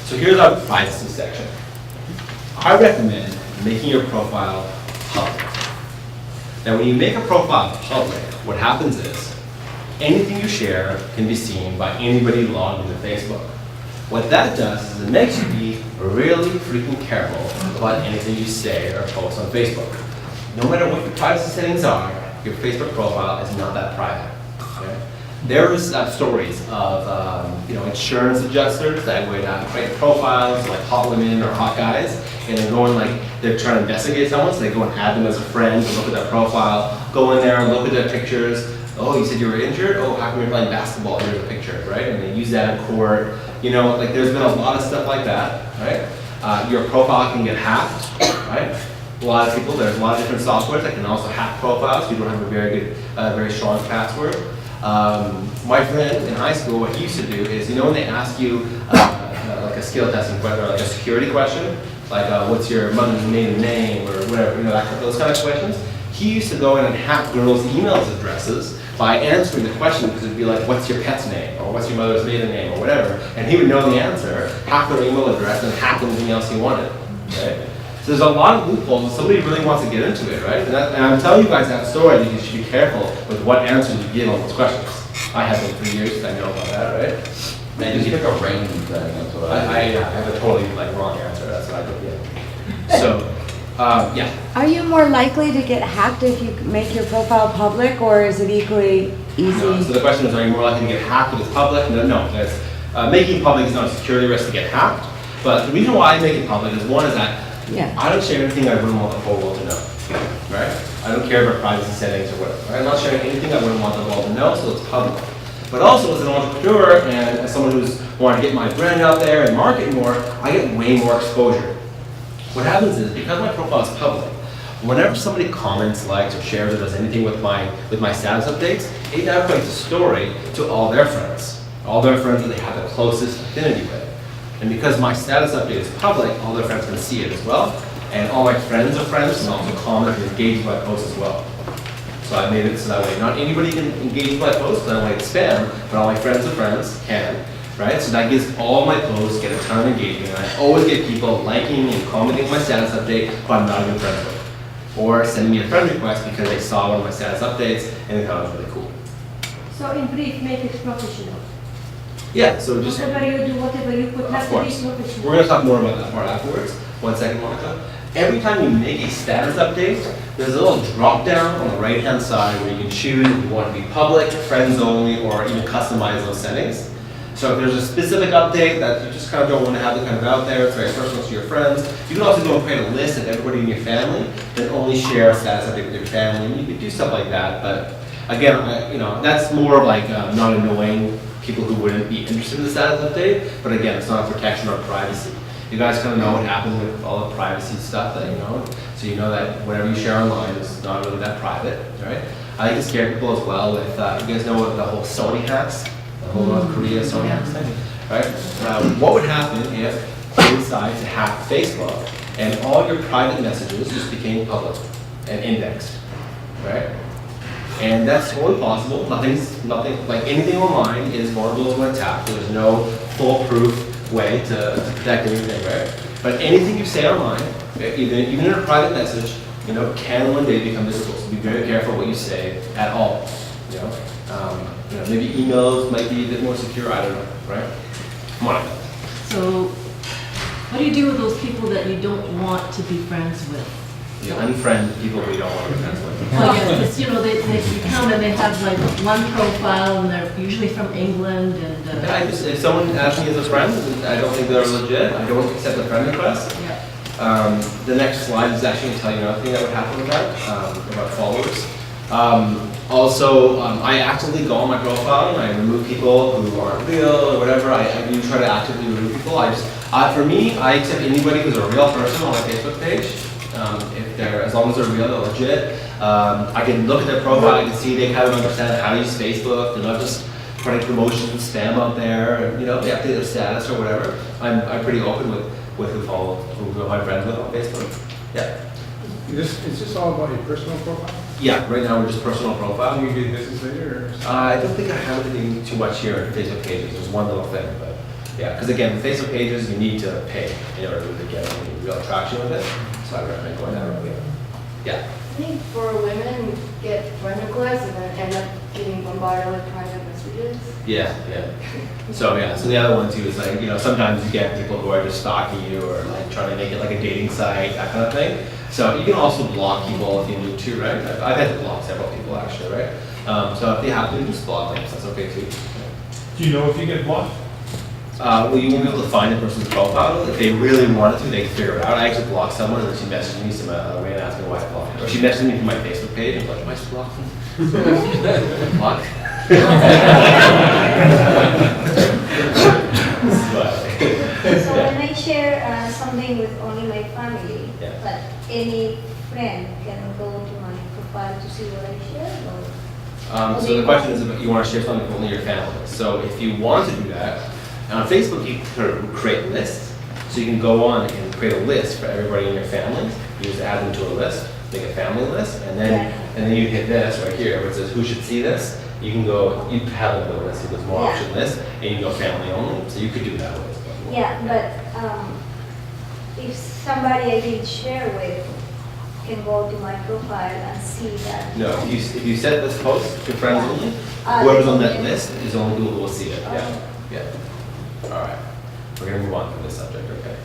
So here's our privacy section. I recommend making your profile public. Now when you make a profile public, what happens is anything you share can be seen by anybody logged into Facebook. What that does is it makes you be really freaking careful about anything you say or post on Facebook. No matter what your privacy settings are, your Facebook profile is not that private. Okay? There's stories of insurance adjusters that would create profiles like hot women or hot guys, and they're going they're trying to investigate someone, so they go and add them as a friend to look at their profile, go in there and look at their pictures. Oh, you said you were injured? Oh, how come you're playing basketball? Here's a picture, right? And they use that in court. There's been a lot of stuff like that, right? Your profile can get hacked, right? A lot of people, there's a lot of different softwares that can also hack profiles if you don't have a very good, very strong password. My friend in high school, what he used to do is, when they ask you like a skill testing question or like a security question, like what's your mother's maiden name or whatever, those kind of questions, he used to go in and hack girls' email addresses by answering the question, because it'd be like, what's your pet's name, or what's your mother's maiden name, or whatever, and he would know the answer, hack their email address, and hack anything else he wanted, right? So there's a lot of loopholes, and somebody really wants to get into it, right? And I'm telling you guys that story because you should be careful with what answers you give on those questions. I have been 3 years, I know about that, right? Man, just pick a random thing, that's what I have a totally wrong answer, that's what I do, yeah. So, yeah. Are you more likely to get hacked if you make your profile public, or is it equally easy? No, so the question is, are you more likely to get hacked if it's public? No. Making public is not a security risk to get hacked, but the reason why I make it public is, one is that I don't share anything I wouldn't want the whole world to know, right? I don't care about privacy settings or whatever, right? I'm not sharing anything I wouldn't want the world to know, so it's public. But also as an entrepreneur and as someone who's wanting to get my brand out there and market more, I get way more exposure. What happens is, because my profile is public, whenever somebody comments, likes, or shares or does anything with my status updates, it now creates a story to all their friends that they have the closest affinity with. And because my status update is public, all their friends can see it as well, and all my friends of friends can also comment and engage with my posts as well. So I made it so that way not anybody can engage with my posts, because I don't like spam, but all my friends of friends can. Right? So that gives all my posts get a ton of engagement. And I always get people liking and commenting my status update who I'm not even friends with. Or sending me a friend request because they saw one of my status updates and they thought it was really cool. So in brief, make it professional. Yeah, so just... Whatever you do, whatever you put, have to be professional. We're going to talk more about that part afterwards. 1 second, Monica. Every time you make a status update, there's a little drop down on the right-hand side where you can choose if you want to be public, friends only, or even customize those settings. So if there's a specific update that you just kind of don't want to have it kind of out there, it's very personal to your friends, you can also go and create a list of everybody in your family that only share a status update with your family. And you can do stuff like that, but again, that's more of like not annoying people who wouldn't be interested in the status update, but again, it's not a protection or privacy. You guys kind of know what happens with all the privacy stuff that you know, so you know that whatever you share online is not really that private, right? I like to scare people as well with, you guys know what the whole Sony hacks? The whole North Korea Sony hacks thing, right? What would happen if they decide to hack Facebook and all your private messages just became public and indexed, right? And that's totally possible. Nothing, like anything online is vulnerable to an attack. There's no foolproof way to protect anything, right? But anything you say online, even in a private message, can one day become visible. So be very careful what you say at all. Maybe emails might be a bit more secure. I don't know, right? Monica. So, what do you do with those people that you don't want to be friends with? You unfriend people who you don't want to be friends with. Well, yeah, because they come and they have like one profile and they're usually from England and. If someone asks me as a friend, and I don't think they're legit, I don't accept the friend request. Yeah. The next slide is actually going to tell you another thing that would happen with that, about followers. I actively go on my profile and I remove people who aren't real or whatever. I do try to actively remove people. For me, I accept anybody who's a real person on my Facebook page. As long as they're real, they're legit. I can look at their profile, I can see they kind of understand how to use Facebook. They're not just putting promotions and spam out there, and they update their status or whatever. I'm pretty open with who I'm friends with on Facebook. Yeah. Is this all about your personal profile? Yeah, right now we're just personal profile. Do you do business later? I don't think I have anything too much here on Facebook pages. There's one little thing, but Yeah, because again, with Facebook pages, you need to pay in order to get any real traction with it. So I recommend going that route. Yeah. I think for women, get friend requests and then end up getting bombarded with private messages. Yeah, yeah. So the other one too is like, sometimes you get people who are just stalking you or like trying to make it like a dating site, that kind of thing. So you can also block people if you need to, right? I've had to block several people actually, right? So if you have to, just block them, so that's okay too. Do you know if you get blocked? Well, you won't be able to find the person's profile. If they really wanted to, they could figure it out. I actually blocked someone and then she messaged me some way and asked me why I blocked her. Or she messaged me from my Facebook page and was like, why should I block them? Block? So when I share something with only my family, Yeah. but any friend can go to my profile to see what I share, or? So the question is if you want to share something with only your family. So if you want to do that, on Facebook you can create lists. So you can go on and create a list for everybody in your family. You just add them to a list, make a family list, and then you hit this right here where it says who should see this. You can go, you have a little list, there's more option list, and you can go family only. So you could do that way as well. Yeah, but if somebody I did share with can go to my profile and see that. No, if you set this post to friends only, whoever's on that list is the only people who will see it. Yeah. Yeah. All right. We're gonna move on from this subject, okay?